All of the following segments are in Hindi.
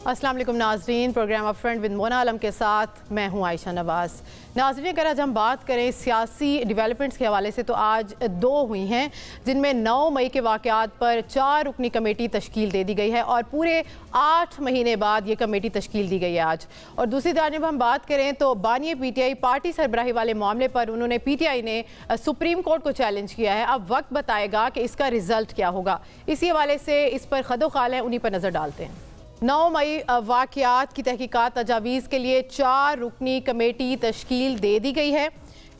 अस्सलाम वालेकुम नाजरीन, programme a friend with Mona Alam के साथ मैं हूं आयशा नवाज़। नाजरीन, अगर आज हम बात करें सियासी डेवलपमेंट्स के हवाले से तो आज 2 हुई हैं, जिनमें 9 मई के वाक़यात पर 4 रुकनी कमेटी तश्कील दे दी गई है और पूरे 8 महीने बाद ये कमेटी तश्कील दी गई है आज। और दूसरी जानिब हम बात करें तो बानी PTI पार्टी सरबराही वाले मामले पर उन्होंने PTI ने सुप्रीम कोर्ट को चैलेंज किया है। अब वक्त बताएगा कि इसका रिजल्ट क्या होगा। इसी हवाले से इस पर खदोखाल है, उन्हीं पर नज़र डालते हैं। 9 मई वाक़यात की तहकीकात तजावीज़ के लिए 4 रुकनी कमेटी तश्कील दे दी गई है।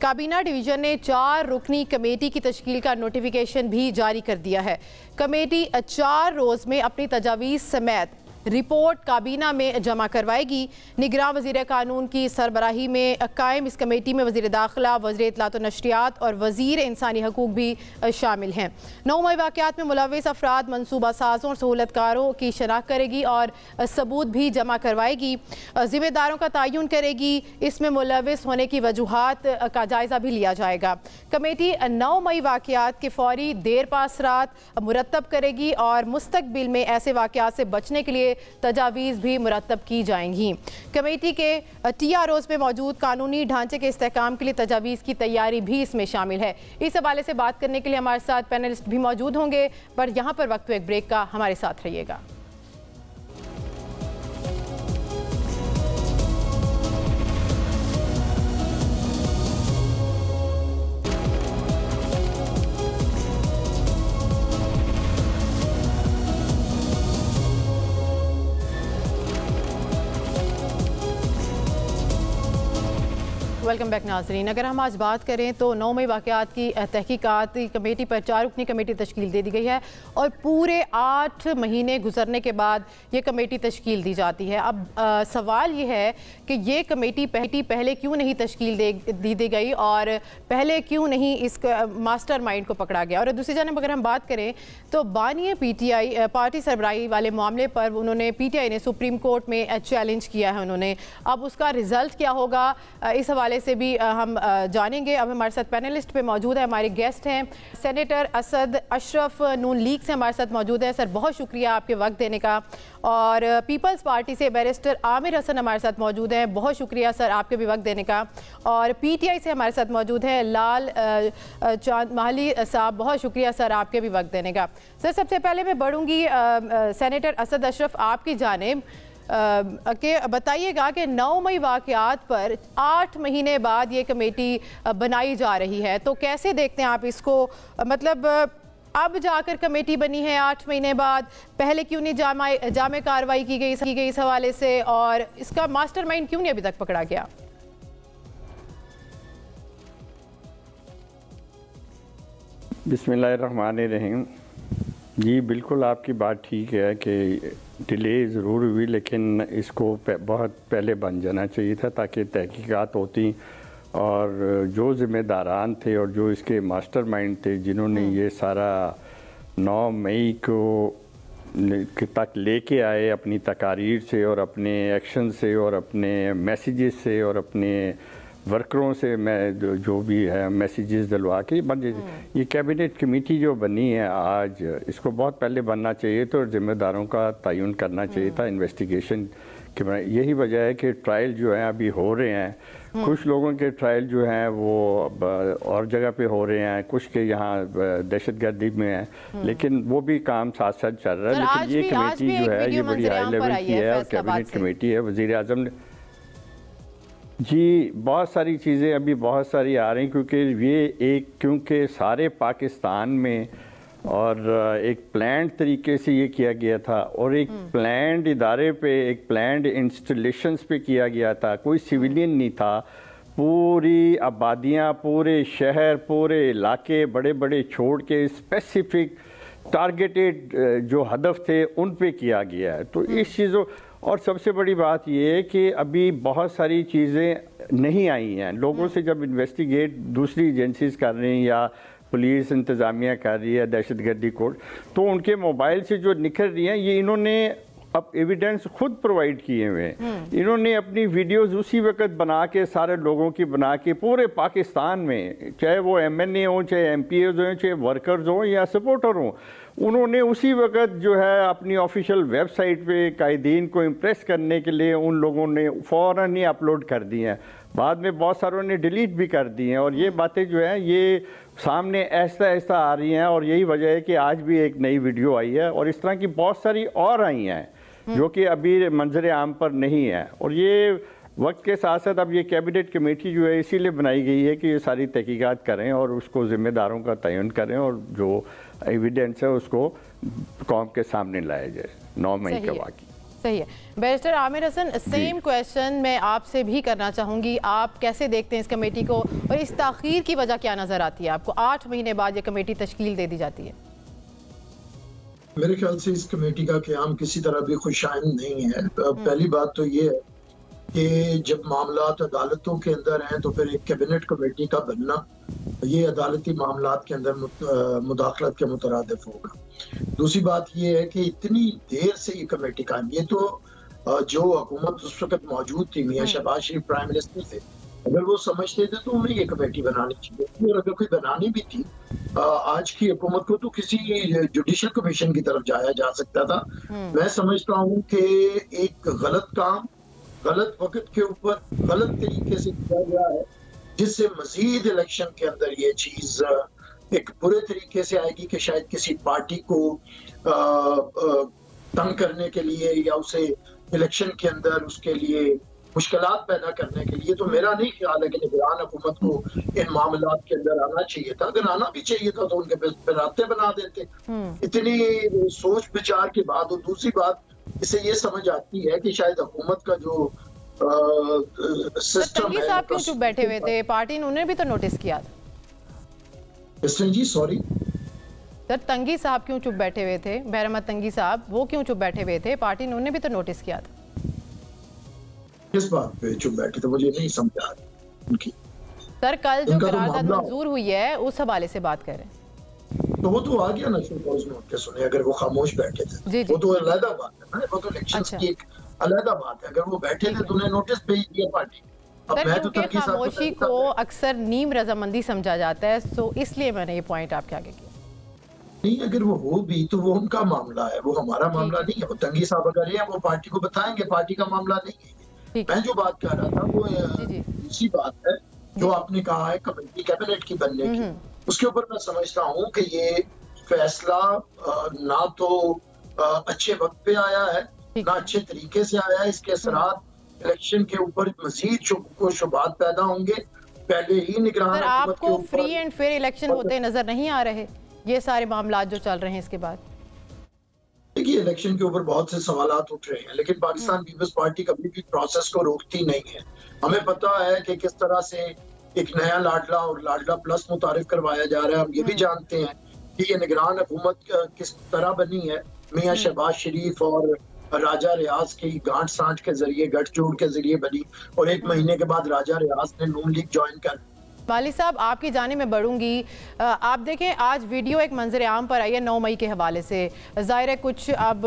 काबीना डिवीज़न ने 4 रुकनी कमेटी की तश्कील का नोटिफिकेशन भी जारी कर दिया है। कमेटी 4 रोज़ में अपनी तजावीज़ समेत रिपोर्ट काबीना में जमा करवाएगी। निगरान वज़ीर कानून की सरबराही में कायम इस कमेटी में वज़ीर दाखिला, वज़ीर इत्तलात व नशरियात और वज़ीर इंसानी हकूक़ भी शामिल हैं। 9 मई वाक़यात में मुलव्विस अफराद, मनसूबा साज़ों और सहूलतकारों की शनाख्त करेगी और सबूत भी जमा करवाएगी। ज़िम्मेदारों का तयन करेगी। इसमें मुलव्विस होने की वजूहात का जायज़ा भी लिया जाएगा। कमेटी 9 मई वाक़यात के फ़ौरी देर पासरात मुरतब करेगी और मुस्तक़बिल में ऐसे वाक़यात से बचने के लिए तजावीज़ भी मुरतब की जाएंगी। कमेटी के TROs में मौजूद कानूनी ढांचे के इस्तेहकाम के लिए तजावीज़ की तैयारी भी इसमें शामिल है। इस हवाले से बात करने के लिए हमारे साथ पैनलिस्ट भी मौजूद होंगे, पर यहाँ पर वक्त एक ब्रेक का, हमारे साथ रहिएगा। वेलकम बैक नाजरीन। अगर हम आज बात करें तो 9 मई वाक़यात की तहकीकात कमेटी पर 4 रुकनी कमेटी तश्कील दे दी गई है और पूरे 8 महीने गुजरने के बाद ये कमेटी तश्कील दी जाती है। अब सवाल ये है कि ये कमेटी पहले क्यों नहीं तश्कील दी गई और पहले क्यों नहीं इस मास्टर माइंड को पकड़ा गया। और दूसरी जानब अगर हम बात करें तो बानी PTI पार्टी सरबराही वाले मामले पर उन्होंने PTI ने सुप्रीम कोर्ट में चैलेंज किया है उन्होंने। अब उसका रिज़ल्ट क्या होगा, इस हवाले से भी हम जानेंगे। अब हमारे साथ पैनलिस्ट पे मौजूद है, हमारे गेस्ट हैं सेनेटर असद अशरफ नून लीग से हमारे साथ मौजूद है। सर, बहुत शुक्रिया आपके वक्त देने का। और पीपल्स पार्टी से बैरिस्टर आमिर हसन हमारे साथ मौजूद हैं, बहुत शुक्रिया सर आपके भी वक्त देने का। और PTI से हमारे साथ मौजूद है लाल चांद माहली साहब, बहुत शुक्रिया सर आपके भी वक्त देने का। सर, सबसे पहले मैं बढ़ूंगी सेनेटर असद अशरफ आपकी जानिब के बताइएगा कि 9 मई वाक़यात पर 8 महीने बाद ये कमेटी बनाई जा रही है, तो कैसे देखते हैं आप इसको? मतलब अब जाकर कमेटी बनी है 8 महीने बाद, पहले क्यों नहीं जामे कार्रवाई की गई इस हवाले से, और इसका मास्टरमाइंड क्यों नहीं अभी तक पकड़ा गया? बिस्मिल्लाहिर्रहमानिर्रहीम। जी बिल्कुल, आपकी बात ठीक है कि डिले ज़रूर हुई, लेकिन इसको बहुत पहले बन जाना चाहिए था ताकि तहकीकात होती और जो ज़िम्मेदारान थे और जो इसके मास्टरमाइंड थे जिन्होंने ये सारा 9 मई को तक लेके आए अपनी तकारीर से और अपने एक्शन से और अपने मैसेजेस से और अपने वर्करों से, मैं जो भी है मैसेजेस दिलवा के ये कैबिनेट कमेटी जो बनी है आज, इसको बहुत पहले बनना चाहिए था और ज़िम्मेदारों का तयन करना चाहिए था इन्वेस्टिगेशन के। यही वजह है कि ट्रायल जो है अभी हो रहे हैं। कुछ लोगों के ट्रायल जो हैं वो और जगह पे हो रहे हैं, कुछ के यहाँ दहशतगर्दी में है, लेकिन वो भी काम साथ साथ चल रहा है। लेकिन ये कमेटी जो है ये बड़ी हाई लेवल की है और कैबिनेट कमेटी है। वज़ीर आज़म ने जी बहुत सारी चीज़ें अभी बहुत सारी आ रही, क्योंकि सारे पाकिस्तान में और एक प्लान्ड तरीके से ये किया गया था और एक प्लान्ड इदारे पे, एक प्लान्ड इंस्टॉलेशंस पे किया गया था। कोई सिविलियन नहीं था। पूरी आबादियाँ, पूरे शहर, पूरे इलाके बड़े बड़े छोड़ के स्पेसिफिक टारगेटेड जो हदफ थे उन पे किया गया है। तो इस चीज़ों, और सबसे बड़ी बात यह है कि अभी बहुत सारी चीज़ें नहीं आई हैं। लोगों से जब इन्वेस्टिगेट दूसरी एजेंसीज कर रही हैं या पुलिस इंतज़ामिया कर रही है, दहशतगर्दी कोर्ट, तो उनके मोबाइल से जो निकल रही हैं ये इन्होंने अब एविडेंस खुद प्रोवाइड किए हुए हैं। इन्होंने अपनी वीडियोस उसी वक्त बना के सारे लोगों की बना के पूरे पाकिस्तान में, चाहे वो MNA हो, चाहे MPs हो, चाहे वर्कर्स हो या सपोर्टर हो, उन्होंने उसी वक्त जो है अपनी ऑफिशियल वेबसाइट पे कायदीन को इम्प्रेस करने के लिए उन लोगों ने फ़ौरन ही अपलोड कर दी हैं। बाद में बहुत सारों ने डिलीट भी कर दी हैं और ये बातें जो हैं ये सामने ऐसा ऐसा आ रही हैं और यही वजह है कि आज भी एक नई वीडियो आई है और इस तरह की बहुत सारी और आई हैं जो कि अभी मंजर आम पर नहीं है। और ये वक्त के साथ साथ अब ये कैबिनेट कमेटी जो है इसीलिए बनाई गई है कि ये सारी तहकीकात करें और उसको ज़िम्मेदारों का तयन करें और जो एविडेंस है उसको कौम के सामने लाया जाए 9 मई का वाक़या। सही है। Barrister Aamir Hasan, same question मैं आपसे भी करना चाहूँगी। आप कैसे देखते हैं इस कमेटी को और इस ताख़ीर की वजह क्या नज़र आती है आपको? 8 महीने बाद ये कमेटी तश्कील दे दी जाती है। मेरे ख्याल से इस कमेटी का क़याम किसी तरह भी खुशाइंद नहीं है। पहली बात तो ये है कि जब मामलात अदालतों के अंदर हैं तो फिर एक कैबिनेट कमेटी का बनना ये अदालती मामलात के अंदर मुदाखलत के मुतरादिफ होगा। दूसरी बात ये है कि इतनी देर से ये कमेटी कायम, ये तो जो हुकूमत उस वक्त मौजूद थी, मियां शहबाज शरीफ प्राइम मिनिस्टर थे, अगर वो समझते थे तो उन्हें ये कमेटी बनानी चाहिए थी। और अगर कोई बनानी भी थी आज की हुकूमत को तो किसी जुडिशल कमीशन की तरफ जाया जा सकता था। मैं समझता हूँ कि एक गलत काम गलत वक्त के ऊपर गलत तरीके से किया गया है, जिससे मजीद इलेक्शन के अंदर ये चीज एक बुरे तरीके से आएगी कि शायद किसी पार्टी को तंग करने के लिए या उसे इलेक्शन के अंदर उसके लिए मुश्किलात पैदा करने के लिए। तो मेरा नहीं ख्याल है कि निगरान हुकूमत को इन मामलात के अंदर आना चाहिए था। अगर आना भी चाहिए था तो उनके पे रास्ते बना देते। इतनी सोच विचार के बाद। और दूसरी बात इससे ये समझ आती है कि शायद हुकूमत का जो सिस्टम है। साहब क्यों चुप बैठे हुए थे? पार्टी ने उन्हें भी तो नोटिस किया था। जी सॉरी सर, तंगी साहब क्यों चुप बैठे हुए थे? बहरमत तंगी साहब वो क्यों चुप बैठे हुए थे? पार्टी ने उन्हें भी तो नोटिस किया था। किस बात पे चुप बैठे थे मुझे नहीं समझा उनकी। सर, कल जो करारदाद मंजूर हुई है उस हवाले से बात कर रहे हैं। तो वो तो आ गया नेशनल पॉज में उनके सुने। अगर वो खामोश बैठे थे वो तो अलग बात है ना, वो तो इलेक्शंस की एक अलग बात है। अगर वो बैठे थे तो उन्हें नोटिस भेज दिया पार्टी। क्योंकि खामोशी को अक्सर नीम रजामंदी समझा जाता है, तो इसलिए मैंने ये पॉइंट आपके आगे किया। नहीं, अगर वो हो भी तो वो उनका मामला है, वो हमारा मामला नहीं है। वो तंगी साहब अगर है वो पार्टी को बताएंगे, पार्टी का मामला नहीं है। मैं जो बात कर रहा था वो दूसरी बात है जो आपने कहा है कमेटी कैबिनेट की बनने की। उसके ऊपर मैं समझता हूँ कि ये फैसला ना तो अच्छे वक्त पे आया है, ना अच्छे तरीके से आया है। इसके असरात इलेक्शन के ऊपर मजीद शुबात पैदा होंगे। पहले ही निगरान आपको फ्री एंड फेयर इलेक्शन होते नजर नहीं आ रहे ये सारे मामला जो चल रहे हैं इसके बाद? देखिए, इलेक्शन के ऊपर बहुत से सवालात उठ रहे हैं, लेकिन पाकिस्तान पीपल्स पार्टी कभी भी प्रोसेस को रोकती नहीं है। हमें पता है कि किस तरह से एक नया लाडला और लाडला प्लस मुतारिफ करवाया जा रहा है। हम ये भी जानते हैं कि ये निगरान हुकूमत किस तरह बनी है। मियां शहबाज शरीफ और राजा रियाज की गांठ सांठ के जरिए, गठजोड़ के जरिए बनी और 1 महीने के बाद राजा रियाज ने नून लीग ज्वाइन कर। वाली साहब, आपकी जानिब में बढ़ूंगी। आप देखें आज वीडियो एक मंजर आम पर आई है 9 मई के हवाले से। ज़ाहिर है कुछ अब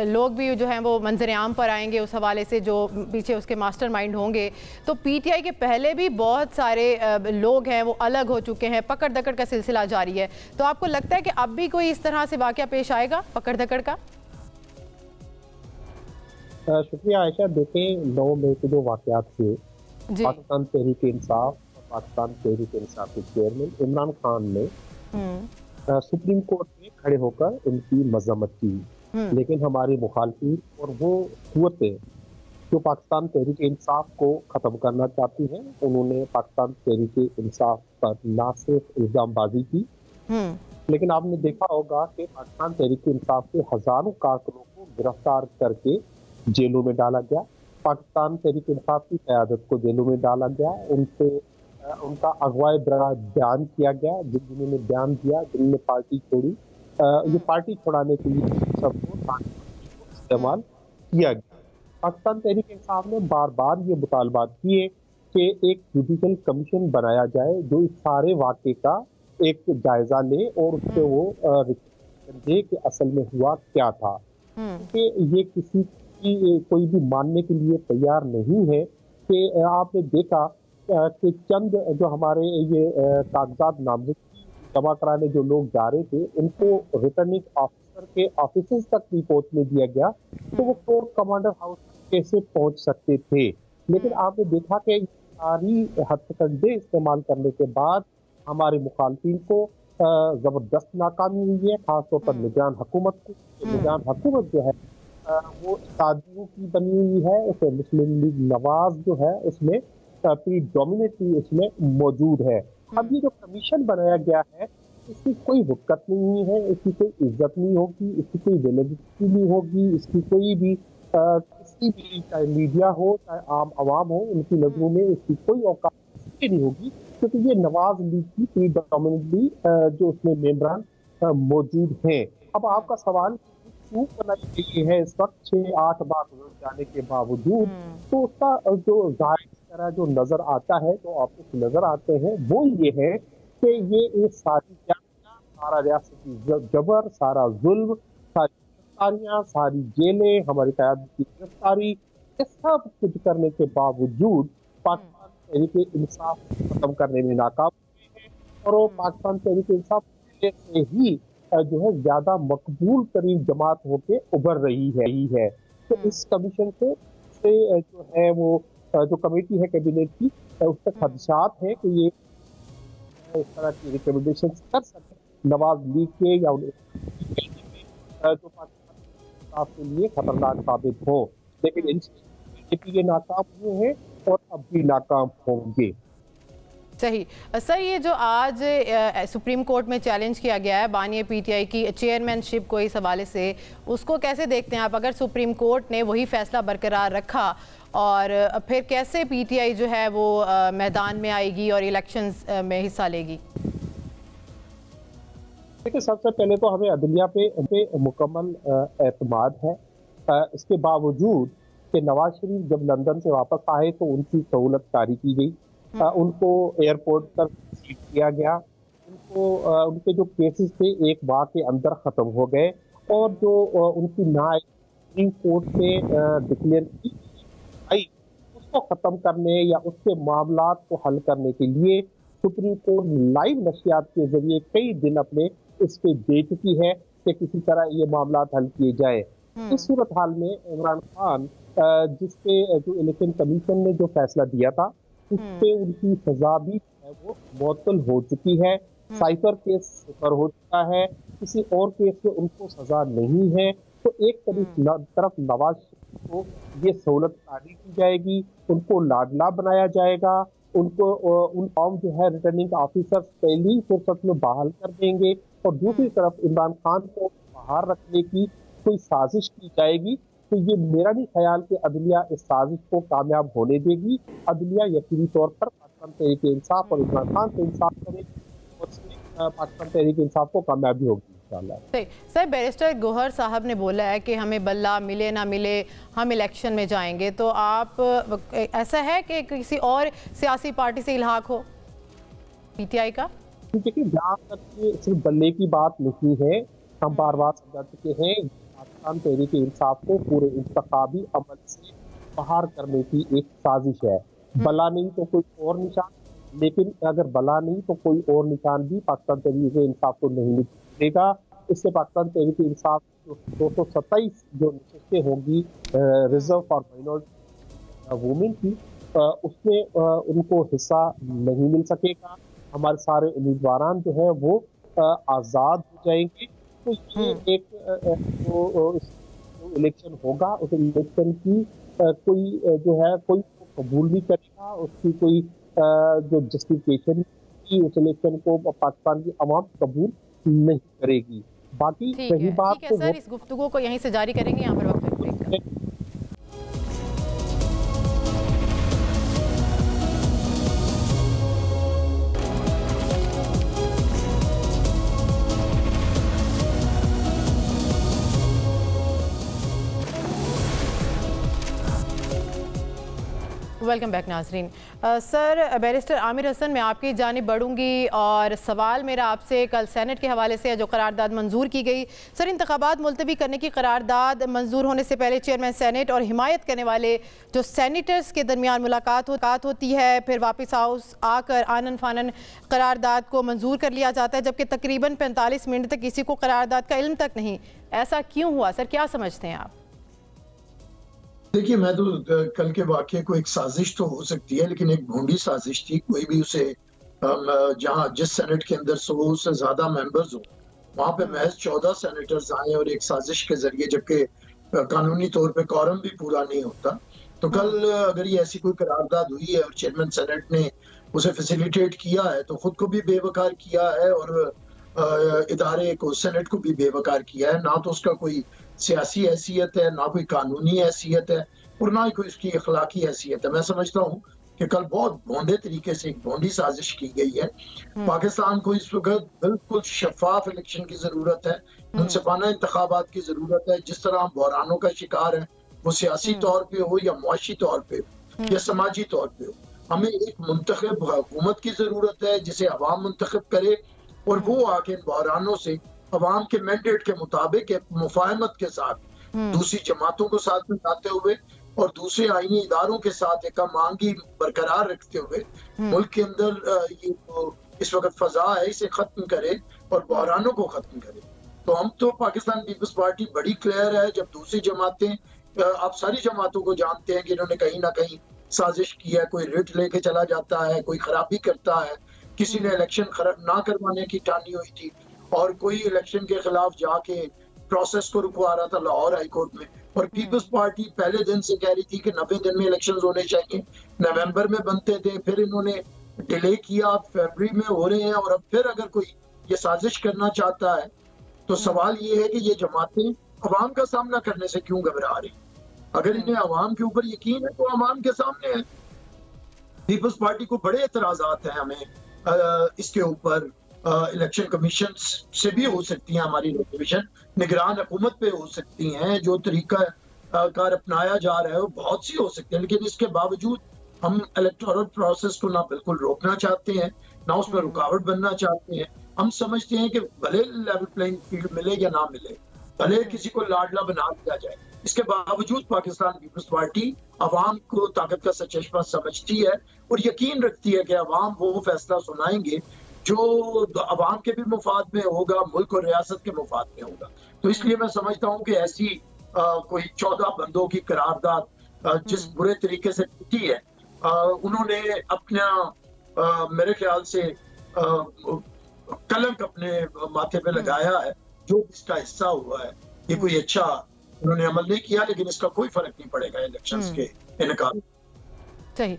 लोग भी जो हैं वो मंजर आम पर आएंगे उस हवाले से जो पीछे उसके मास्टरमाइंड होंगे। तो PTI के पहले भी बहुत सारे लोग हैं वो अलग हो चुके हैं, पकड़ दकड़ का सिलसिला जारी है। तो आपको लगता है कि अब भी कोई इस तरह से वाक़या पेश आएगा पकड़ दकड़ का? शुक्रिया आयशा। देखें, 9 मई के जो वाक़यात थे, पाकिस्तान तहरीक इंसाफ, पाकिस्तान तहरीक इंसाफ के चेयरमैन इमरान खान ने सुप्रीम कोर्ट में खड़े होकर इनकी मजम्मत की। लेकिन हमारी मुखालफी और वो कुव्वतें जो पाकिस्तान तहरीक इंसाफ को ख़त्म करना चाहती हैं, उन्होंने पाकिस्तान तहरीक इंसाफ पर ना सिर्फ इल्ज़ामबाजी की, लेकिन आपने देखा होगा कि पाकिस्तान तहरीक इंसाफ के हज़ारों कारकुनों को गिरफ्तार करके जेलों में डाला गया। पाकिस्तान तहरीक इंसाफ की क़यादत को जेलों में डाला गया। उनका अगवाए बयान किया गया, जिन्होंने बयान दिया, जिन्होंने पार्टी छोड़ी। ये पार्टी छुड़ाने के लिए सबको इस्तेमाल किया गया। पाकिस्तान तहरीक इंसाफ ने बार बार ये मुतालबात किए कि एक जुडिशल कमीशन बनाया जाए जो इस सारे वाक़े का एक जायजा ले और उससे वो दे कि असल में हुआ क्या था। कि ये किसी की कोई भी मानने के लिए तैयार नहीं है कि आपने देखा कि चंद जो हमारे ये कागजात नामजदगी जमा कराने जो लोग जा रहे थे उनको रिटर्निंग ऑफिसर के ऑफिस तक भी पहुंचने दिया गया, तो वो कोर कमांडर हाउस कैसे पहुंच सकते थे। लेकिन आपने देखा कि सारी हथकंडे इस्तेमाल करने के बाद हमारे मुखालफिन को जबरदस्त नाकामी हुई है, खासतौर पर निगरान हुकूमत को। निगरान हुकूमत जो है वो शादियों की बनी हुई है, उसे मुस्लिम लीग नवाज जो है उसमें प्रीडोमिनेटली उसमें मौजूद है। अब ये जो कमीशन बनाया गया है इसकी कोई हुक्कत नहीं है, इसकी कोई इज्जत नहीं होगी, इसकी कोई वैलिडिटी नहीं होगी, इसकी कोई भी किसी भी चाहे मीडिया हो चाहे आम आवाम हो उनकी नजरों में इसकी कोई औकात नहीं होगी, क्योंकि ये नवाज लीग की प्रीडोमिनेटली जो उसमें मेंबरान मौजूद हैं। अब आपका सवाल क्यों बनाई गई है इस वक्त 6-8 बार जाने के बावजूद, तो उसका जो जाहिर तरह जो नजर आता है, जो ऑप्शन नजर आते हैं वो ये है कि ये एक सारा रियासती जबर, सारा जुल्म, सारी गिरफ्तारियां, सारी जेलें, हमारी क़यादत की गिरफ्तारी, ये सब कुछ करने के बावजूद पाकिस्तान तहरीक इंसाफ खत्म करने में नाकाम हुए हैं। और वो पाकिस्तान तहरीक इंसाफ से ही जो है ज्यादा मकबूल तरीन जमात होके उभर रही है। तो इस कमीशन से जो है वो जो कमेटी है कैबिनेट की, उससे खदशात है कि ये इस तरह की रिकमेंडेशन कर सकते नवाज लीग के या जो पाकिस्तान के लिए खतरनाक साबित हो। लेकिन इनके नाकाम हुए हैं और अब भी नाकाम होंगे। सही सर, ये जो आज सुप्रीम कोर्ट में चैलेंज किया गया है बानिया पीटीआई की चेयरमैनशिप को, इस हवाले से उसको कैसे देखते हैं आप? अगर सुप्रीम कोर्ट ने वही फैसला बरकरार रखा और फिर कैसे पीटीआई जो है वो मैदान में आएगी और इलेक्शंस में हिस्सा लेगी? देखिए, सबसे पहले तो हमें अदलिया पे मुकम्मल एतमाद है। इसके बावजूद कि नवाज शरीफ जब लंदन से वापस आए तो उनकी सहूलत जारी की गई, उनको एयरपोर्ट तक सीट किया गया, उनको उनके जो केसेस थे एक माह के अंदर ख़त्म हो गए, और जो उनकी सुप्रीम कोर्ट से डिक्लेयर की आई उसको ख़त्म करने या उसके मामलात को हल करने के लिए सुप्रीम कोर्ट लाइव नशियात के जरिए कई दिन अपने इस पे दे चुकी है कि किसी तरह ये मामलात हल किए जाए। इस सूरत हाल में इमरान खान जिसपे जो इलेक्शन कमीशन ने जो फैसला दिया था उस पे उनकी सजा भी है वो मुअत्तल हो चुकी है। साइफर केस पर हो चुका है, किसी और केस में उनको सजा नहीं है। तो एक तरफ नवाज को ये सहूलत जारी की जाएगी, उनको लाडला बनाया जाएगा, उनको उन कौम जो है रिटर्निंग ऑफिसर्स पहली फुर्सत में बहाल कर देंगे, और दूसरी तरफ इमरान खान को बाहर रखने की कोई साजिश की जाएगी। तो ये मेरा नहीं ख्याल कि अदलिया इस साजिश को कामयाब होने देगी। अदलिया यकीनी तौर पर पाकिस्तान तहरीक इंसाफ और इमरान खान से इंसाफ करेगी और पाकिस्तान तहरीक इंसाफ को कामयाबी होगी इंशाअल्लाह। सर, बैरिस्टर गौहर साहब ने बोला है कि हमें बल्ला मिले ना मिले हम इलेक्शन में जाएंगे, तो आप ऐसा है कि किसी और सियासी पार्टी से इल्हाक हो पीटीआई का? देखिए, जहाँ तक सिर्फ बल्ले की बात नहीं है, हम बार बार समझा चुके हैं, पाकिस्तान तहरीक इंसाफ को पूरे इंतखाबी अमल से बाहर करने की एक साजिश है। बला नहीं तो कोई और निशान, लेकिन अगर बला नहीं तो कोई और निशान भी पाकिस्तान तहरीक इंसाफ को नहीं मिलेगा। इससे पाकिस्तान तहरीक इंसाफ 227 जो नशिस्तें होंगी रिजर्व फॉर माइनॉरिटी वुमेन की, उसमें उनको हिस्सा नहीं मिल सकेगा। हमारे सारे उम्मीदवार जो है वो आज़ाद हो जाएंगे। तो ये एक जो इलेक्शन होगा उस इलेक्शन की कोई जो है कोई कबूल नहीं करेगा, उसकी कोई जो जस्टिफिकेशन की उस इलेक्शन को पाकिस्तान की आवाम कबूल नहीं करेगी। बाकी सही बात है सर, इस गुफ्तगू को यहीं से जारी करेंगे, यहाँ पर वक्त वेलकम बैक नाजरीन। सर, बैरिस्टर आमिर हसन, मैं आपकी जानिब बढ़ूंगी और सवाल मेरा आपसे कल सेनेट के हवाले से जो करारदाद मंजूर की गई। सर, इंतखाबात मुलतवी करने की करारदाद मंजूर होने से पहले चेयरमैन सेनेट और हिमायत करने वाले जो सेनेटर्स के दरमियान मुलाकात होती है, फिर वापस हाउस आकर आनन फानन करारदाद को मंजूर कर लिया जाता है, जबकि तकरीबन 45 मिनट तक किसी को करारदाद का इल्म तक नहीं। ऐसा क्यों हुआ सर, क्या समझते हैं आप? देखिए, मैं तो कल के वाक़ये को एक साजिश तो हो सकती है, लेकिन एक भोंडी साजिश थी। कोई भी उसे जहां जिस सेनेट के अंदर 100 से ज्यादा मेंबर्स हो, वहां पे महज 14 सेनेटर्स आए और एक साजिश के जरिए, जबकि कानूनी तौर पे कॉरम भी पूरा नहीं होता। तो कल अगर ये ऐसी कोई करारदाद हुई है और चेयरमैन सेनेट ने उसे फैसिलिटेट किया है, तो खुद को भी बेवकार किया है और इदारे को, सेनेट को भी बेवकार किया है। ना तो उसका कोई सियासी हैसियत है, ना कोई कानूनी हैसियत है और ना ही कोई उसकी अखलाकी हैसियत है। मैं समझता हूँ कि कल बहुत भोंडे तरीके से एक भोंडी साजिश की गई है। पाकिस्तान को इस वक्त बिल्कुल शफाफ इलेक्शन की जरूरत है, मुनसिफाना इंतखाबात की जरूरत है। जिस तरह हम बहरानों का शिकार है, वो सियासी तौर पे हो या मुआशी तौर पे हो या समाजी तौर पे हो, हमें एक मुंतखब हुकूमत की जरूरत है जिसे अवाम मुंतखब करे और वो आके बहरानों से अवाम के मैंडेट के मुताबिक एक मुफाहमत के साथ दूसरी जमातों को साथ में लाते हुए और दूसरे आईनी इदारों के साथ एक मांगी बरकरार रखते हुए मुल्क के अंदर ये इस वक्त फजा है, इसे खत्म करे और बहरानों को खत्म करे। तो हम तो पाकिस्तान पीपल्स पार्टी बड़ी क्लियर है। जब दूसरी जमातें, आप सारी जमातों को जानते हैं कि इन्होंने कहीं ना कहीं साजिश की है, कोई रिट लेके चला जाता है, कोई खराबी करता है, किसी ने इलेक्शन ना करवाने की ठानी हुई थी और कोई इलेक्शन के खिलाफ जाके प्रोसेस को रुकवा रहा था लाहौर हाई कोर्ट में। और पीपल्स पार्टी पहले दिन से कह रही थी कि 90 दिन में इलेक्शंस होने चाहिए, नवंबर में बनते थे, फिर इन्होंने डिले किया, अब फरवरी में हो रहे हैं। और अब फिर अगर कोई ये साजिश करना चाहता है तो सवाल ये है कि ये जमातें अवाम का सामना करने से क्यों घबरा रही? अगर इन्हें अवाम के ऊपर यकीन है तो अवाम के सामने है। पीपल्स पार्टी को बड़े एतराजात हैं हमें इसके ऊपर। इलेक्शन कमीशन से भी हो सकती है हमारी रिजर्वेशन, निगरान हुकूमत पे हो सकती हैं, जो तरीका कार अपनाया जा रहा है वो बहुत सी हो सकती है। लेकिन इसके बावजूद हम इलेक्टोरल प्रोसेस को ना बिल्कुल रोकना चाहते हैं, ना उसमें रुकावट बनना चाहते हैं। हम समझते हैं कि भले लेवल प्लेइंग फील्ड मिले या ना मिले, भले किसी को लाडला बना दिया जाए, इसके बावजूद पाकिस्तान पीपल्स पार्टी अवाम को ताकत का सचेशमा समझती है और यकीन रखती है कि अवाम वो फैसला सुनाएंगे जो अवाम के भी मुफाद में होगा, मुल्क और रियासत के मुफाद में होगा। तो इसलिए मैं समझता हूँ कि ऐसी कोई 14 बंदों की करारदाद जिस बुरे तरीके से टूटी है, उन्होंने अपना मेरे ख्याल से कलंक अपने माथे पे लगाया है। जो इसका हिस्सा हुआ है, ये कोई अच्छा उन्होंने अमल नहीं किया, लेकिन इसका कोई फर्क नहीं पड़ेगा इलेक्शंस के इनकाम। सही।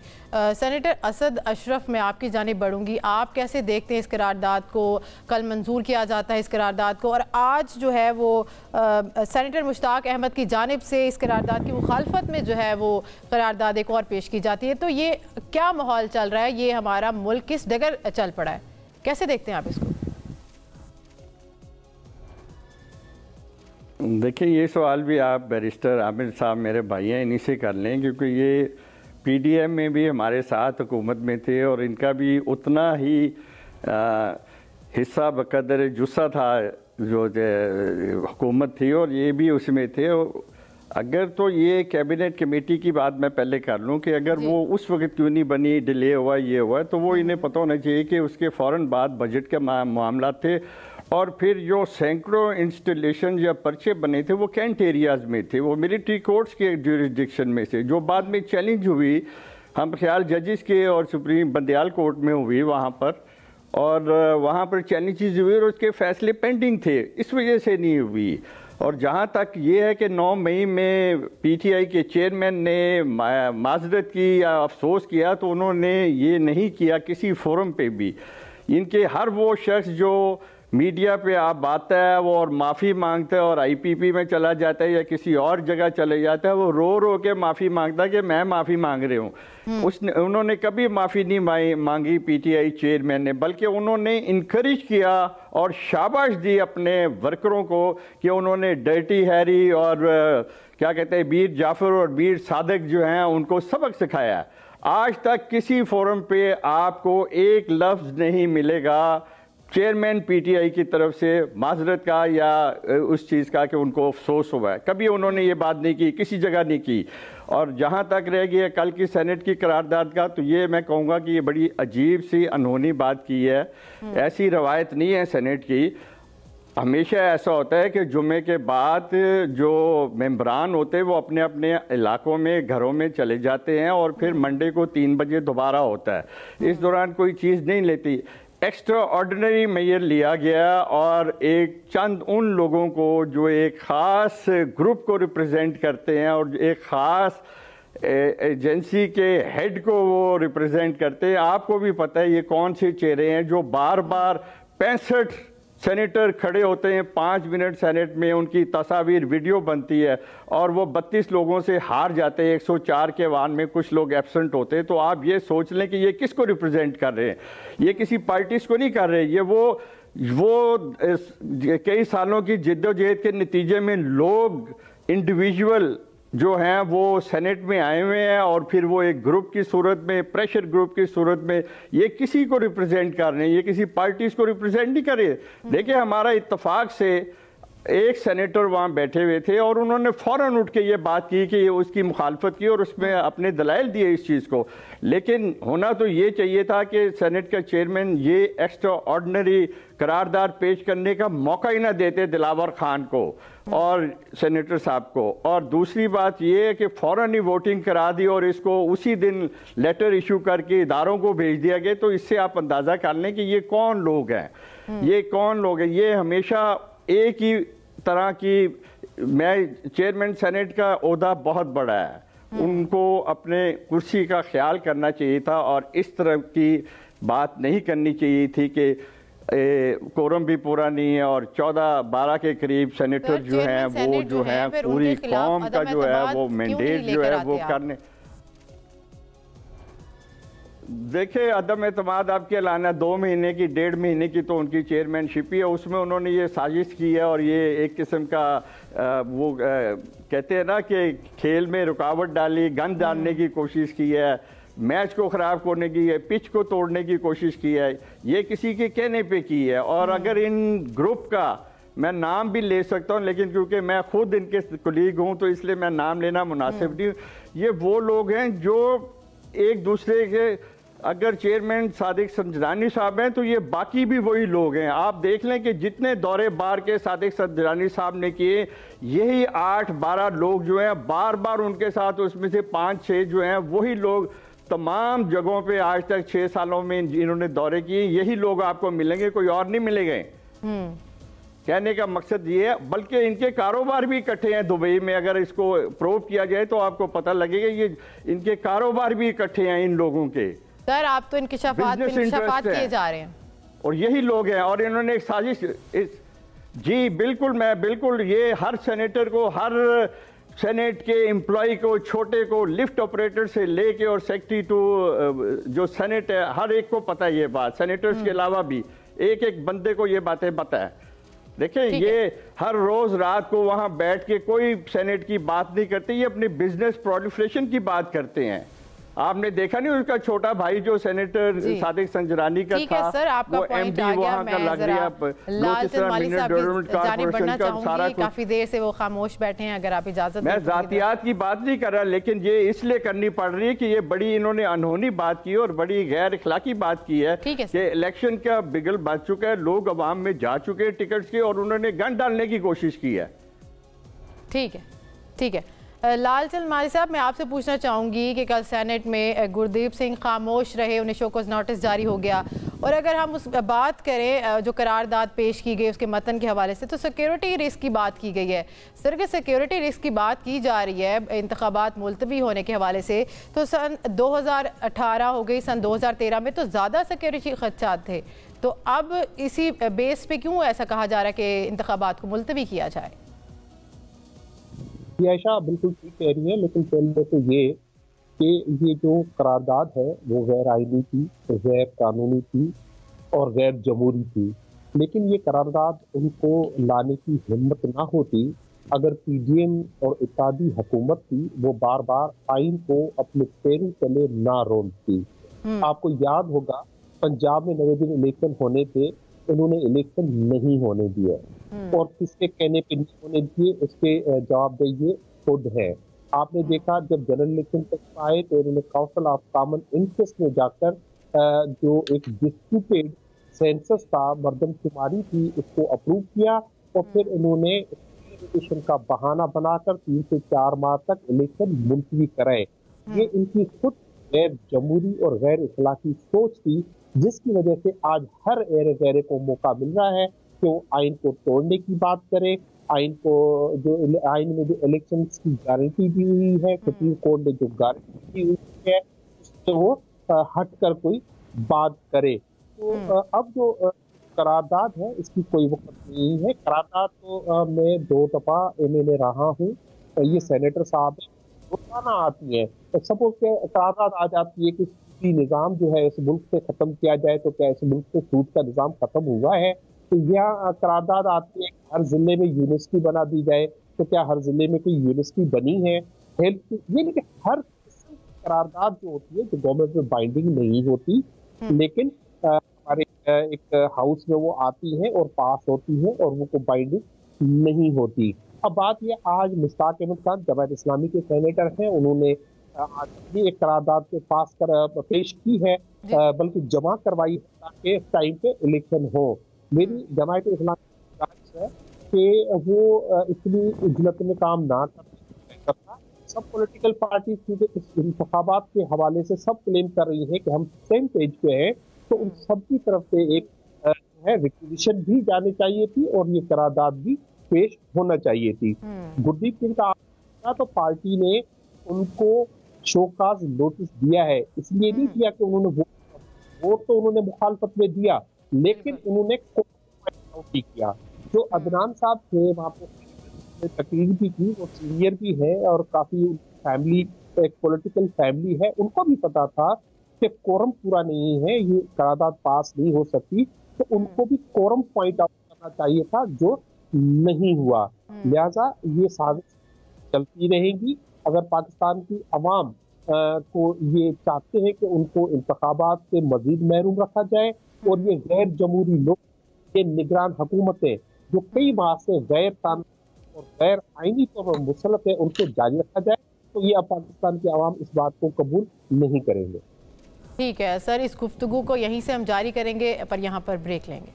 सेनेटर असद अशरफ, मैं आपकी जानिब बढ़ूंगी। आप कैसे देखते हैं इस करारदाद को? कल मंजूर किया जाता है इस करारदाद को और आज जो है वो सेनेटर मुश्ताक अहमद की जानिब से इस करारदाद की मुखालफत में जो है वो करारदाद एक और पेश की जाती है। तो ये क्या माहौल चल रहा है? ये हमारा मुल्क किस डगर चल पड़ा है? कैसे देखते हैं आप इसको? देखिए, ये सवाल भी आप बैरिस्टर आमिर साहब मेरे भाई हैं, इन्हीं से कर लें, क्योंकि ये पीडीएम में भी हमारे साथ हुकूमत में थे और इनका भी उतना ही हिस्सा बकदर जुस्सा था जो हुकूमत थी और ये भी उसमें थे। अगर तो ये कैबिनेट कमेटी की बात मैं पहले कर लूँ कि अगर वो उस वक्त क्यों नहीं बनी, डिले हुआ, ये हुआ, तो वो इन्हें पता होना चाहिए कि उसके फ़ौरन बाद बजट के मामला थे और फिर जो सैकड़ों इंस्टॉलेशन या पर्चे बने थे वो कैंट एरियाज़ में थे, वो मिलिट्री कोर्ट्स के जुरिस्डिक्शन में से, जो बाद में चैलेंज हुई हम ख्याल जजेस के और सुप्रीम बंदियाल कोर्ट में हुई वहाँ पर, और वहाँ पर चैलेंजेस हुई और उसके फैसले पेंडिंग थे, इस वजह से नहीं हुई। और जहाँ तक ये है कि 9 मई में पीटीआई के चेयरमैन ने माजरत की या अफसोस किया, तो उन्होंने ये नहीं किया किसी फोरम पे भी। इनके हर वो शख्स जो मीडिया पे आप आता है वो और माफ़ी मांगता है और आईपीपी में चला जाता है या किसी और जगह चले जाता है, वो रो रो के माफ़ी मांगता है कि मैं माफ़ी मांग रही हूँ। उन्होंने कभी माफ़ी नहीं मांगी पीटीआई चेयरमैन ने, बल्कि उन्होंने इनकरेज किया और शाबाश दी अपने वर्करों को कि उन्होंने डर्टी हैरी और क्या कहते हैं बीर जाफर और बीर सादक जो हैं उनको सबक सिखाया। आज तक किसी फोरम पे आपको एक लफ्ज़ नहीं मिलेगा चेयरमैन पीटीआई की तरफ से माजरत का या उस चीज़ का कि उनको अफसोस हुआ है। कभी उन्होंने ये बात नहीं की, किसी जगह नहीं की। और जहाँ तक रह गई है कल की सेनेट की करारदाद का, तो ये मैं कहूँगा कि ये बड़ी अजीब सी अनहोनी बात की है। ऐसी रवायत नहीं है सेनेट की। हमेशा ऐसा होता है कि जुमे के बाद जो मेंबरान होते हैं वो अपने अपने इलाकों में घरों में चले जाते हैं और फिर मंडे को 3 बजे दोबारा होता है। इस दौरान कोई चीज़ नहीं लेती। एक्स्ट्रा ऑर्डिनरी मेयर लिया गया और एक चंद उन लोगों को जो एक ख़ास ग्रुप को रिप्रेजेंट करते हैं और एक ख़ास एजेंसी के हेड को वो रिप्रेजेंट करते हैं। आपको भी पता है ये कौन से चेहरे हैं जो बार बार 65 सेनेटर खड़े होते हैं, 5 मिनट सेनेट में उनकी तस्वीर वीडियो बनती है और वो 32 लोगों से हार जाते हैं। 104 के वान में कुछ लोग एब्सेंट होते हैं। तो आप ये सोच लें कि ये किसको रिप्रेजेंट कर रहे हैं। ये किसी पार्टी को नहीं कर रहे, ये वो कई सालों की जिद्दोजहद के नतीजे में लोग इंडिविजुअल जो हैं वो सेनेट में आए हुए हैं और फिर वो एक ग्रुप की सूरत में, प्रेशर ग्रुप की सूरत में ये किसी को रिप्रेजेंट कर रहे हैं, ये किसी पार्टी को रिप्रेजेंट नहीं कर रहे। देखिए हमारा इत्तेफाक से एक सेनेटर वहाँ बैठे हुए थे और उन्होंने फ़ौरन उठ के ये बात की कि उसकी मुखालफत की और उसमें अपने दलाइल दिए इस चीज़ को। लेकिन होना तो ये चाहिए था कि सेनेट का चेयरमैन ये एक्स्ट्रा ऑर्डिनरी करारदाद पेश करने का मौका ही ना देते दिलावर खान को और सेनेटर साहब को। और दूसरी बात ये है कि फ़ौरन ही वोटिंग करा दी और इसको उसी दिन लेटर इशू करके इदारों को भेज दिया गया। तो इससे आप अंदाज़ा कर लें कि ये कौन लोग हैं, ये कौन लोग हैं। ये हमेशा एक ही तरह की, मैं चेयरमैन सेनेट का ओहदा बहुत बड़ा है, उनको अपने कुर्सी का ख्याल करना चाहिए था और इस तरह की बात नहीं करनी चाहिए थी कि कोरम भी पूरा नहीं है और 14-12 के करीब सेनेटर जो हैं वो जो है पूरी कौम का जो है वो मैंडेट जो है वो करने। देखिए अदम एतमाद आपके लाना 2 महीने की 1.5 महीने की तो उनकी चेयरमैनशिप ही है, उसमें उन्होंने ये साजिश की है और ये एक किस्म का वो कहते हैं ना कि खेल में रुकावट डाली, गंद डालने की कोशिश की है, मैच को ख़राब करने की है, पिच को तोड़ने की कोशिश की है, ये किसी के कहने पे की है। और अगर इन ग्रुप का मैं नाम भी ले सकता हूँ लेकिन क्योंकि मैं खुद इनके कुलीग हूँ तो इसलिए मैं नाम लेना मुनासिब नहीं। ये वो लोग हैं जो एक दूसरे के, अगर चेयरमैन सादिक संजरानी साहब हैं तो ये बाकी भी वही लोग हैं। आप देख लें कि जितने दौरे बार के सादिक संजरानी साहब ने किए, यही 8-12 लोग जो हैं बार बार उनके साथ, उसमें से 5-6 जो हैं वही लोग तमाम जगहों पे आज तक 6 सालों में इन्होंने दौरे किए, यही लोग आपको मिलेंगे, कोई और नहीं मिलेंगे। कहने का मकसद ये है, बल्कि इनके कारोबार भी इकट्ठे हैं दुबई में। अगर इसको प्रूव किया जाए तो आपको पता लगेगा ये इनके कारोबार भी इकट्ठे हैं इन लोगों के। सर आप तो इंकिशाफात किए जा रहे हैं और यही लोग हैं और इन्होंने एक साजिश जी बिल्कुल, मैं बिल्कुल ये हर सेनेटर को, हर सेनेट के एम्प्लॉय को, छोटे को, लिफ्ट ऑपरेटर से लेके और सेक्रेटरी टू जो सेनेट है, हर एक को पता है ये बात। सेनेटर्स के अलावा भी एक एक बंदे को ये बातें पता है। देखिए ये हर रोज रात को वहां बैठ के कोई सेनेट की बात नहीं करते, ये अपनी बिजनेस प्रोलिफरेशन की बात करते हैं। आपने देखा नहीं उसका छोटा भाई जो सेनेटर सादिक संजरानी का था, सर, आपका वो एमडी वहां का लग गया सारा। काफी देर से वो खामोश बैठे हैं, अगर आप इजाजत। मैं जातियात की बात नहीं कर रहा, लेकिन ये इसलिए करनी पड़ रही है कि ये बड़ी इन्होंने अनहोनी बात की और बड़ी गैर इखलाकी बात की है कि इलेक्शन का बिगल बच चुका है, लोग अवाम में जा चुके हैं टिकट्स के और उन्होंने गन डालने की कोशिश की है। ठीक है, ठीक है। लालचंद माली साहब, मैं आपसे पूछना चाहूँगी कि कल सेनेट में गुरदीप सिंह खामोश रहे, उन्हें शोकॉज नोटिस जारी हो गया, और अगर हम उस बात करें जो करारदाद पेश की गई उसके मतन के हवाले से, तो सिक्योरिटी रिस्क की बात की गई है। सर के सिक्योरिटी रिस्क की बात की जा रही है इंतखाबात मुलतवी होने के हवाले से, तो सन 2018 हो गई, सन 2013 में तो ज़्यादा सिक्योरिटी खदशात थे, तो अब इसी बेस पे क्यों ऐसा कहा जा रहा है कि इंतखाबात को मुलतवी किया जाए? ये आयशा बिल्कुल ठीक कह रही है, लेकिन पहले तो ये कि ये जो करारदाद है वो गैर आईनी थी, गैर कानूनी थी और गैर जमहूरी थी। लेकिन ये करारदाद उनको लाने की हिम्मत ना होती अगर पीडीएम और इत्तेहादी हुकूमत थी वो बार बार आइन को अपने पैरों तले ना रोकती। आपको याद होगा पंजाब में 9 दिन इलेक्शन होने थे, उन्होंने इलेक्शन नहीं होने दिए और किसके कहने पे नहीं होने दिए उसके जवाबदेही खुद है। आपने देखा जब जनरल इलेक्शन तक आए तो उन्होंने काउंसिल ऑफ कॉमन इंटरेस्ट में जाकर जो एक डिस्प्यूटेड सेंसस था, मर्दमशुमारी थी, उसको अप्रूव किया और फिर उन्होंने इलेक्शन का बहाना बनाकर 3 से 4 माह तक इलेक्शन मुलतवी कराए। ये इनकी खुद गैर जमहूरी और गैर इखलाकी सोच थी, जिसकी वजह से आज हर एरे गैरे को मौका मिल रहा है कि वो आइन को तोड़ने की बात करे। आइन को जो आइन में जो इलेक्शन की गारंटी दी हुई है, सुप्रीम कोर्ट ने जो गारंटी दी हुई है, उससे वो हटकर कोई बात करे। तो अब जो करारदाद है इसकी कोई वक्त नहीं है। करारदाद तो मैं 2 दफा में रहा हूँ, ये सेनेटर साहब रोजाना आती है। तो सपोज के करारदाद आ जाती है कि निज़ाम जो है इस मुल्क से खत्म किया जाए, तो क्या इस मुल्क से सूद का निज़ाम खत्म हुआ है? तो यह करारदाद आती है हर जिले में यूनिवर्सिटी बना दी जाए, तो क्या हर जिले में कोई यूनिवर्सिटी बनी है? हेल्थ ये नहीं कि हर करारदाद जो होती है जो गवर्नमेंट में बाइंडिंग नहीं होती, लेकिन हमारे एक हाउस में वो आती है और पास होती है और वो बाइंडिंग नहीं होती। अब बात ये आज मुश्ताक अहमद खान जमात इस्लामी के सेनेटर हैं, उन्होंने आज भी एक करारदाद के पास कर पेश की है, बल्कि जमा करवाई ताकि टाइम पे इलेक्शन हो। मेरी जमात इस्लामी है कि वो इतनी उजलत में काम ना करता। सब पॉलिटिकल पार्टी क्योंकि इस इंतखाबात के हवाले से सब क्लेम कर रही है कि हम सेम पेज पे हैं, तो उन सब की तरफ से एक है रिक्वेजिशन भी जानी चाहिए थी और ये करारदाद भी पेश होना चाहिए थी। गुरदीप सिंह का तो पार्टी ने उनको शोकाज नोटिस दिया है, इसलिए नहीं दिया कि उन्होंने वोट तो उन्होंने मुखालफत में दिया, लेकिन उन्होंने नहीं किया। जो अदनान साहब थे वहाँ पे तकरीर भी की, वो सीनियर भी है और काफी फैमिली एक पॉलिटिकल फैमिली है, उनको भी पता था कि कोरम पूरा नहीं है, ये करारदाद पास नहीं हो सकती, तो उनको भी कोरम पॉइंट आउट करना चाहिए था जो नहीं हुआ। लिहाजा ये साजिश चलती रहेगी। अगर पाकिस्तान की अवाम को ये चाहते हैं कि उनको इंतखाबात से मजीद महरूम रखा जाए और ये गैर जमहूरी लोग, ये निगरान हुकूमतें जो कई माह से गैर कानूनी और गैर आईनी तौर पर मुसलत है, उनको जारी रखा जाए, तो ये अब पाकिस्तान की आवाम इस बात को कबूल नहीं करेंगे। ठीक है सर, इस गुफ्तगू को यहीं से हम जारी करेंगे, पर यहाँ पर ब्रेक लेंगे।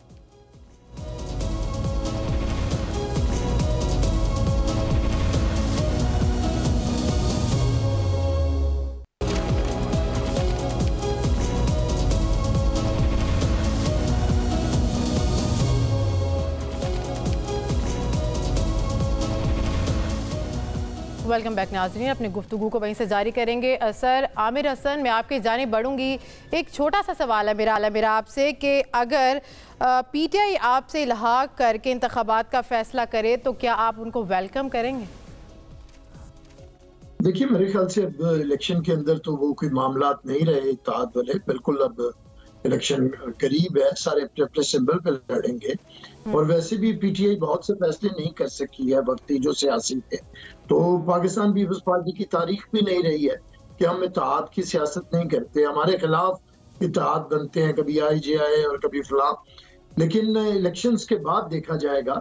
वेलकम बैक नाज़रीन, अपने गुफ्तगू को वहीं से जारी करेंगे। सर आमिर हसन, मैं आपकी जानिब बढ़ूंगी। एक छोटा सा सवाल है मेरा आपसे कि अगर पीटीआई आपसे इल्हाक करके इंतखाबात का फैसला करे तो क्या आप उनको वेलकम करेंगे? देखिए, मेरे ख्याल से अब इलेक्शन के अंदर तो वो कोई मामला नहीं रहे इत्तेहाद वाले, बिल्कुल अब इलेक्शन करीब है, सारे अपने अपने सिंबल पे लड़ेंगे और वैसे भी पीटीआई बहुत से फैसले नहीं कर सकी है वक्ती जो सियासी थे। तो पाकिस्तान पीपल्स पार्टी की तारीख भी नहीं रही है कि हम इत्तेहाद की सियासत नहीं करते, हमारे खिलाफ इत्तेहाद बनते हैं, कभी IJI और कभी फलां। लेकिन इलेक्शंस के बाद देखा जाएगा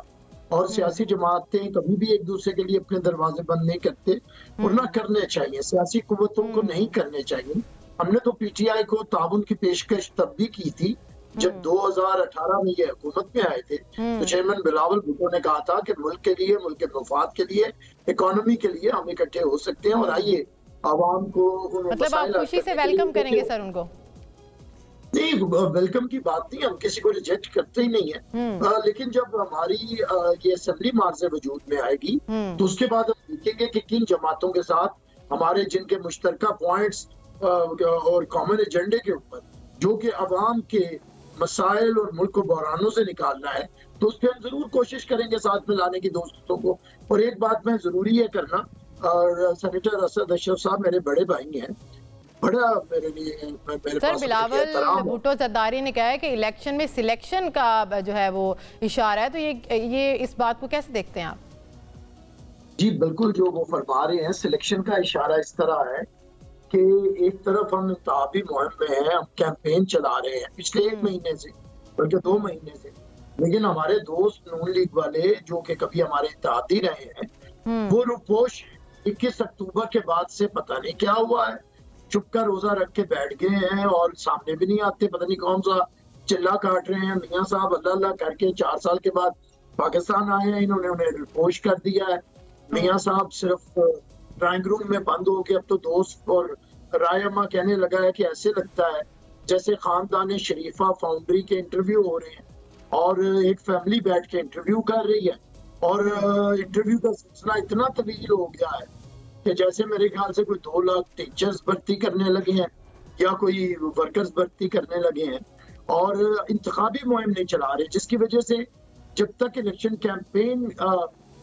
और सियासी जमातें कभी भी एक दूसरे के लिए अपने दरवाजे बंद नहीं करते और ना करने चाहिए, सियासी कुव्वतों को नहीं करने चाहिए। हमने तो पीटीआई को ताउन की पेशकश तब भी की थी जब 2018 में ये हुकूमत में आए थे, तो चेयरमैन बिलावल भुट्टो ने कहा था कि मुल्क के लिए, मुल्क के मफाद के लिए, इकोनॉमी के लिए हम इकट्ठे हो सकते हैं और आइए आवाम को। मतलब आप खुशी से वेलकम करेंगे सर उनको? नहीं, वेलकम की बात नहीं, हम किसी को रिजेक्ट करते ही नहीं है, लेकिन जब हमारी ये असेंबली मार्ज वजूद में आएगी तो उसके बाद हम देखेंगे कि किन जमातों के साथ हमारे जिनके मुश्तरका पॉइंट्स और कॉमन एजेंडे के ऊपर जो कि अवाम के मसाइल और मुल्क को बहरानों से निकालना है, तो उस पर हम जरूर कोशिश करेंगे साथ में लाने की दोस्तों को। और एक बात मैं जरूरी है करना, और सेनेटर असद अशरफ साहब मेरे बड़े भाई हैं, बड़ा मेरे लिए मेरे सर बिलावल भुट्टो जरदारी ने कहा है कि इलेक्शन में सिलेक्शन का जो है वो इशारा है, तो ये इस बात को कैसे देखते हैं आप? जी बिल्कुल, जो वो फरमा रहे हैं, सिलेक्शन का इशारा इस तरह है कि एक तरफ हम इंतखाबी मुहिम में हैं, हम कैंपेन चला रहे हैं पिछले 1 महीने से, बल्कि 2 महीने से, लेकिन हमारे दोस्त नून लीग वाले जो कि कभी हमारे इत्तेहादी रहे हैं, वो रुपोश 21 अक्टूबर के बाद से पता नहीं क्या हुआ है, चुप का रोजा रख के बैठ गए हैं और सामने भी नहीं आते, पता नहीं कौन सा चिल्ला काट रहे हैं। मियाँ साहब अल्लाह अल्लाह करके 4 साल के बाद पाकिस्तान आए हैं, इन्होंने उन्हें रिपोश कर दिया है। मियाँ साहब सिर्फ ड्राइंग रूम में बंद हो के अब तो दोस्त और रायमा कहने लगा है कि ऐसे लगता है जैसे खानदान शरीफा फाउंड्री के इंटरव्यू हो रहे हैं और एक फैमिली बैठ के इंटरव्यू कर रही है और इंटरव्यू का सिलसिला इतना तवील हो गया है कि जैसे मेरे ख्याल से कोई 2 लाख टीचर्स भर्ती करने लगे हैं या कोई वर्कर्स भर्ती करने लगे हैं और इंतखाबी मुहिम नहीं चला रहे, जिसकी वजह से जब तक इलेक्शन कैंपेन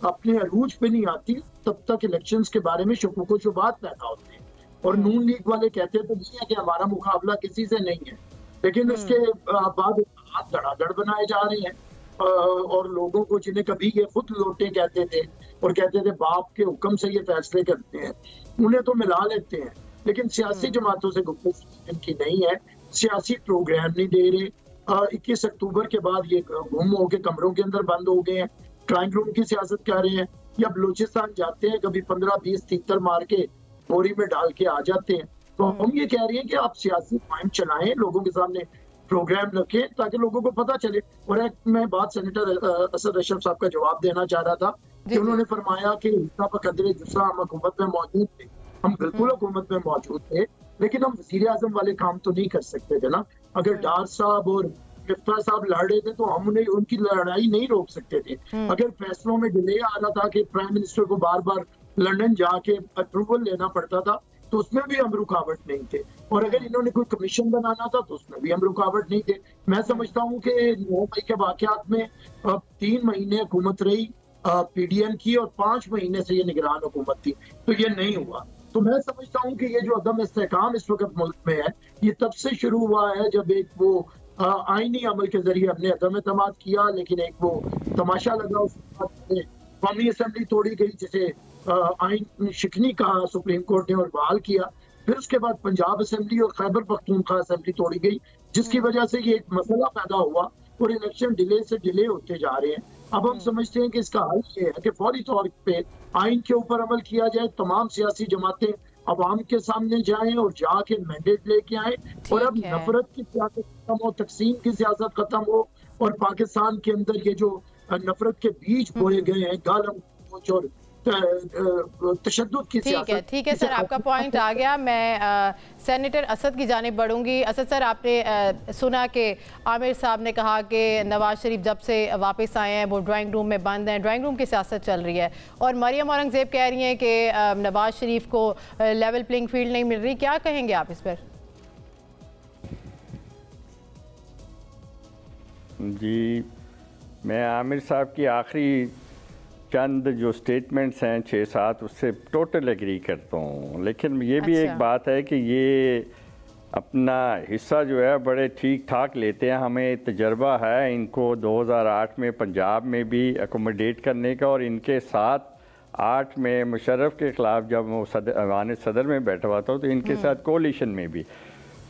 अपने अरूज पे नहीं आती तब तक इलेक्शंस के बारे में शुबहत को शुबात पैदा होते हैं। और नून लीग वाले कहते तो नहीं है कि हमारा मुकाबला किसी से नहीं है, लेकिन उसके बाद हाथ धड़ाधड़ बनाए जा रहे हैं और लोगों को जिन्हें कभी ये खुद लोटे कहते थे और कहते थे बाप के हुक्म से ये फैसले करते हैं, उन्हें तो मिला लेते हैं, लेकिन सियासी जमातों से गुफ्तगू इनकी नहीं है, सियासी प्रोग्राम नहीं दे रहे। 21 अक्टूबर के बाद ये गुम होके कमरों के अंदर बंद हो गए हैं, ड्राइंग रूम की सियासत कर रहे हैं या बलूचिस्तान जाते हैं कभी 15-20 तीतर मार के बोरी में डाल के आ जाते हैं। तो हम ये कह रहे हैं कि आप सियासी मुहिम चलाएं, लोगों के सामने प्रोग्राम रखें ताकि लोगों को पता चले। और एक मैं बात सेनेटर असद अशरफ साहब का जवाब देना चाह रहा था कि उन्होंने फरमाया कि हिस्सा कदरे दूसरा हम हुकूमत में मौजूद थे, हम बिल्कुल हुकूमत में मौजूद थे, लेकिन हम वज़ीर आज़म वाले काम तो नहीं कर सकते थे ना। अगर डार साहब और गिरफ्तार साहब लड़ रहे थे तो हम उन्हें उनकी लड़ाई नहीं रोक सकते थे। अगर फैसलों में डिले आ रहा था कि प्राइम मिनिस्टर को बार बार लंदन जाके अप्रूवल लेना पड़ता था तो उसमें भी हम रुकावट नहीं थे, और अगर इन्होंने कोई कमीशन बनाना था तो उसमें भी हम रुकावट नहीं थे। मैं समझता हूँ कि 9 मई के वाकयात में 3 महीने हुकूमत रही PDM की और 5 महीने से ये निगरान हुकूमत थी, तो ये नहीं हुआ। तो मैं समझता हूँ कि ये जो अदम इस्तेहकाम इस वक्त मुल्क में है ये तब से शुरू हुआ है जब एक वो आईनी अमल के जरिए हमने अदम एतमाद किया, लेकिन एक वो तमाशा लगा, उसके बाद कौमी असम्बली तोड़ी गई जिसे आइन शिकनी कहा सुप्रीम कोर्ट ने और बहाल किया, फिर उसके बाद पंजाब असम्बली और खैबर पख्तूनख्वा असम्बली तोड़ी गई, जिसकी वजह से ये एक मसला पैदा हुआ और इलेक्शन डिले से डिले होते जा रहे हैं। अब हम समझते हैं कि इसका हल ये है कि फौरी तौर पे आइन के ऊपर अमल किया जाए, तमाम सियासी जमातें अवाम के सामने जाएं और जाके मैंडेट लेके आए और अब नफरत की सियासत खत्म हो, तकसीम की सियासत खत्म हो और पाकिस्तान के अंदर ये जो नफरत के बीज बोए गए हैं गालम और तशद्दुद की सियासत। ठीक है सर, आपका पॉइंट आ गया। मैं सेनेटर असद की जानिब बढ़ूंगी। असद सर, आपने सुना कि आमिर साहब ने कहा कि नवाज शरीफ जब से वापस आए हैं वो ड्राइंग रूम में बंद हैं, ड्राइंग रूम की सियासत चल रही है, और मरियम औरंगजेब कह रही हैं कि नवाज शरीफ को लेवल प्लेइंग फील्ड नहीं मिल रही। क्या कहेंगे आप इस पर? जी, मैं आमिर साहब की आखिरी चंद जो स्टेटमेंट्स हैं 6-7 उससे टोटल एग्री करता हूँ, लेकिन ये भी एक बात है कि ये अपना हिस्सा जो है बड़े ठीक ठाक लेते हैं। हमें तजर्बा है इनको 2008 में पंजाब में भी एकोमोडेट करने का, और इनके साथ 8 में मुशर्रफ के ख़िलाफ़ जब वो ऐवान सदर में बैठा हुआ था तो इनके साथ कोलिशन में भी।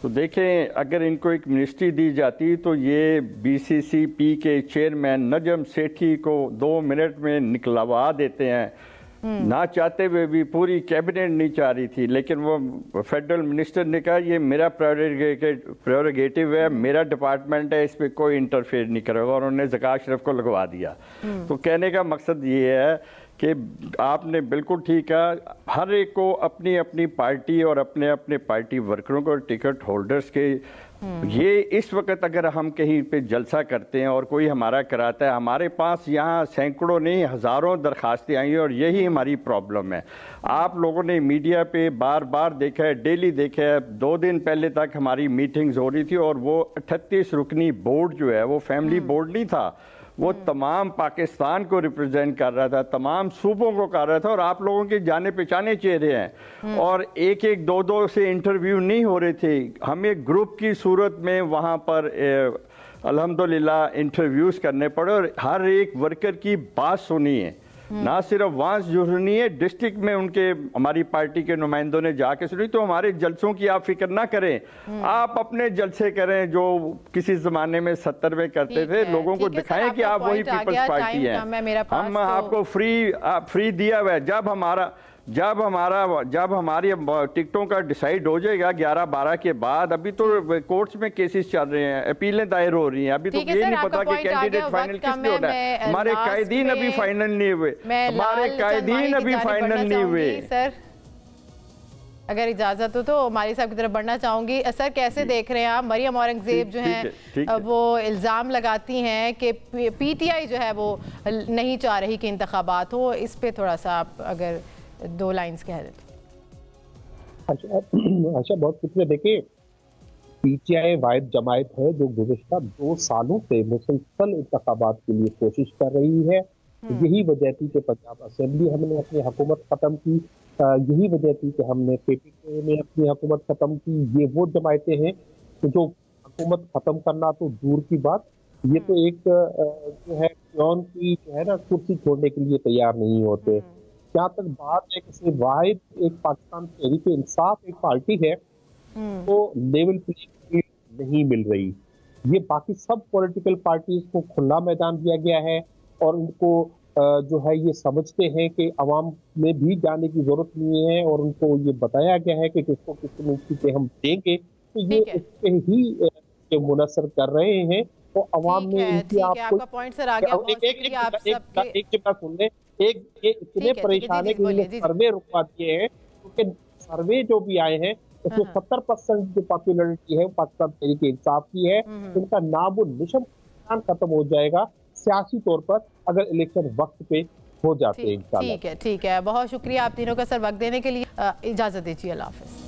तो देखें, अगर इनको एक मिनिस्ट्री दी जाती तो ये BCCP के चेयरमैन नजम सेठी को 2 मिनट में निकलवा देते हैं, ना चाहते हुए भी। पूरी कैबिनेट नहीं चाह रही थी, लेकिन वो फेडरल मिनिस्टर ने कहा ये मेरा प्रेरोगेटिव है, मेरा डिपार्टमेंट है, इस पर कोई इंटरफेयर नहीं करेगा, और उन्होंने ज़का अशरफ को लगवा दिया। तो कहने का मकसद ये है कि आपने बिल्कुल ठीक है, हर एक को अपनी अपनी पार्टी और अपने अपने पार्टी वर्करों को, टिकट होल्डर्स के, ये इस वक्त अगर हम कहीं पे जलसा करते हैं और कोई हमारा कराता है, हमारे पास यहाँ सैकड़ों नहीं हज़ारों दरखास्तें आई हैं और यही हमारी प्रॉब्लम है। आप लोगों ने मीडिया पे बार बार देखा है, डेली देखा है, 2 दिन पहले तक हमारी मीटिंग्स हो रही थी और वो 38 रुकनी बोर्ड जो है वो फैमिली बोर्ड नहीं था, वो तमाम पाकिस्तान को रिप्रेजेंट कर रहा था, तमाम सूबों को कर रहा था, और आप लोगों के जाने पहचाने चेहरे हैं, और 1-1, 2-2 से इंटरव्यू नहीं हो रहे थे। हम एक ग्रुप की सूरत में वहाँ पर अल्हम्दुलिल्लाह इंटरव्यूज़ करने पड़े और हर एक वर्कर की बात सुनी है। ना सिर्फ वहाँ सुनी है, डिस्ट्रिक्ट में उनके हमारी पार्टी के नुमाइंदों ने जाके सुनी। तो हमारे जलसों की आप फिक्र ना करें, आप अपने जलसे करें जो किसी जमाने में 70 में करते थे। लोगों को दिखाएं कि आप वही पीपल्स पार्टी हैं। हम आपको फ्री दिया हुआ है। जब हमारी टिकटों का डिसाइड हो जाएगा 11-12 के बाद, अभी तो कोर्ट्स में केसेस चल रहे हैं, अपीलें दायर हो रही हैं, अभी तो ये नहीं पता कि कैंडिडेट फाइनल किसने होना है। हमारे कायदीन अभी फाइनल नहीं हुए, सर अगर इजाजत हो तो माली साहब की तरफ बढ़ना चाहूंगी। सर कैसे देख रहे हैं आप, मरियम औरंगजेब जो हैं वो इल्ज़ाम लगाती हैं कि पीटीआई जो है वो नहीं चाह रही कि इंतखाबात हो, इस पे थोड़ा सा आप अगर 2 लाइन्स कह देते। अच्छा बहुत कुछ में देखिए, पीटीआई वाहिद जमायत है जो गुज़िश्ता 2 सालों से मुसलसल इंतखाबात के लिए कोशिश कर रही है। यही वजह थी कि पंजाब असेंबली हमने अपनी हुकूमत खत्म की, यही वजह थी कि हमने पीपीके में अपनी हुकूमत खत्म की। ये वो जमायतें हैं जो हुकूमत खत्म करना तो दूर की बात, ये तो एक जो है पियोन की जो है ना कुर्सी छोड़ने के लिए तैयार नहीं होते। जहाँ तक बात है कि वाहिद एक पाकिस्तान तहरीक इंसाफ एक पार्टी है तो लेवल प्लेइंग फील्ड नहीं मिल रही। ये बाकी सब पॉलिटिकल पार्टीज को खुला मैदान दिया गया है और उनको जो है ये समझते हैं कि अवाम में भी जाने की जरूरत नहीं है और उनको ये बताया गया है कि किसको किस सीटें हम देंगे, तो ये इस पे ही मुनसर कर रहे हैं। तो अवाम में इनकी आपका पॉइंट सर आ गया। एक चिपका सुन ले, एक इतने परेशान है कि सर्वे रुकवा दिए हैं क्योंकि सर्वे जो भी आए हैं उसमें 70% जो पॉपुलरिटी है पाकिस्तान तहरीक इंसाफ की है, इनका नाम और निशान खत्म हो जाएगा सियासी तौर पर अगर इलेक्शन वक्त पे हो जाते हैं। ठीक है, बहुत शुक्रिया आप तीनों का सर वक्त देने के लिए। इजाजत दीजिए, अल्लाह हाफिज।